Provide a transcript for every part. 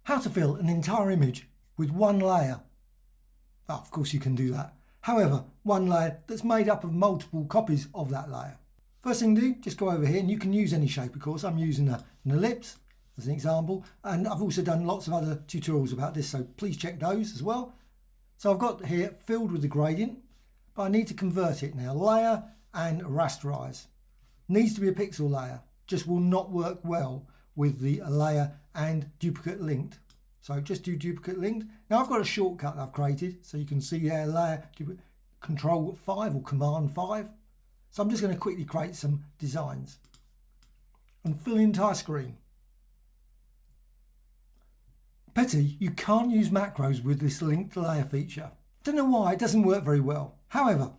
How to fill an entire image with one layer. Oh, of course you can do that. However, one layer that's made up of multiple copies of that layer. First thing to do, just go over here, and you can use any shape, of course. I'm using an ellipse as an example, and I've also done lots of other tutorials about this, so please check those as well. So I've got here filled with the gradient, but I need to convert it now. Layer and rasterize. Needs to be a pixel layer, just will not work well with the layer and duplicate linked. So just do duplicate linked. Now I've got a shortcut that I've created, so you can see there layer, Control 5 or Command 5. So I'm just going to quickly create some designs and fill the entire screen. Pity, you can't use macros with this linked layer feature. Don't know why, it doesn't work very well. However,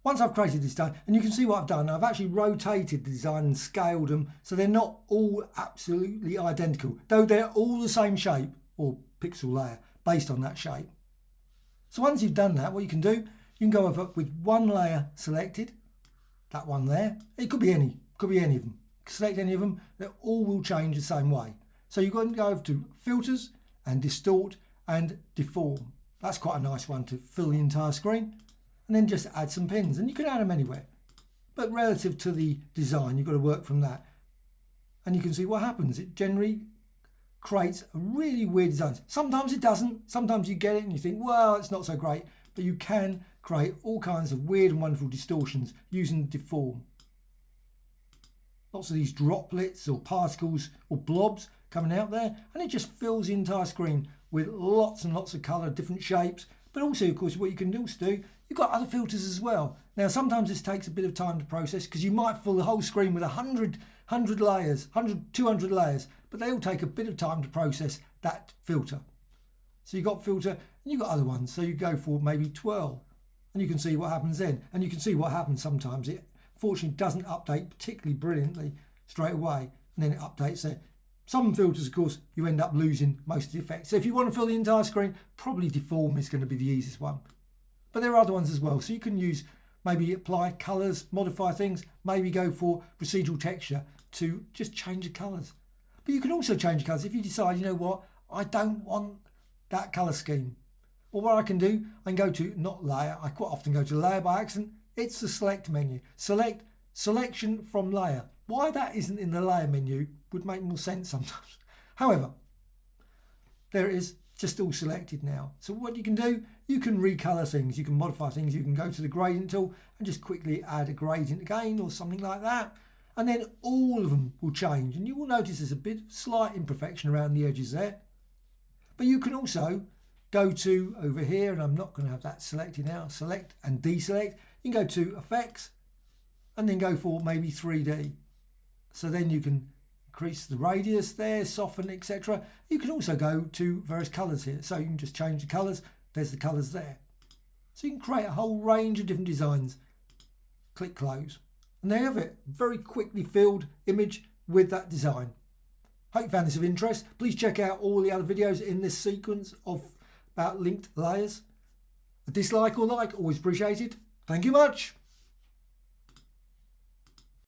once I've created this design, and you can see what I've done, I've actually rotated the design and scaled them so they're not all absolutely identical, though they're all the same shape or pixel layer based on that shape. So once you've done that, what you can do, you can go over with one layer selected, that one there. It could be any of them. Select any of them, they all will change the same way. So you've got to go over to filters and distort and deform. That's quite a nice one to fill the entire screen. And then just add some pins, and you can add them anywhere. But relative to the design, you've got to work from that. And you can see what happens. It generally creates a really weird design. Sometimes it doesn't. Sometimes you get it and you think, well, it's not so great. But you can create all kinds of weird and wonderful distortions using deform. Lots of these droplets or particles or blobs coming out there, and it just fills the entire screen with lots and lots of colour, different shapes. But also, of course, what you can also do, you've got other filters as well. Now, sometimes this takes a bit of time to process because you might fill the whole screen with 100 layers, 200 layers, but they all take a bit of time to process that filter. So you've got filter and you've got other ones. So you go for maybe 12 and you can see what happens then. And you can see what happens sometimes. It fortunately doesn't update particularly brilliantly straight away, and then it updates there. Some filters, of course, you end up losing most of the effect. So if you want to fill the entire screen, probably deform is going to be the easiest one. But there are other ones as well. So you can use, maybe apply colours, modify things, maybe go for procedural texture to just change the colours. But you can also change the colours if you decide, you know what, I don't want that colour scheme. Well, what I can do, I can go to not layer. I quite often go to layer by accident. It's the select menu. Select selection from layer. Why that isn't in the layer menu would make more sense sometimes. However, there it is, just all selected now. So what you can do, you can recolor things, you can modify things, you can go to the gradient tool and just quickly add a gradient again or something like that. And then all of them will change, and you will notice there's a bit of slight imperfection around the edges there. But you can also go to over here, and I'm not going to have that selected now, select and deselect. You can go to effects and then go for maybe 3D. So then you can increase the radius there, soften, etc. You can also go to various colours here. So you can just change the colours. There's the colours there. So you can create a whole range of different designs. Click close. And there you have it. Very quickly filled image with that design. Hope you found this of interest. Please check out all the other videos in this sequence about linked layers. A dislike or like, always appreciated. Thank you much.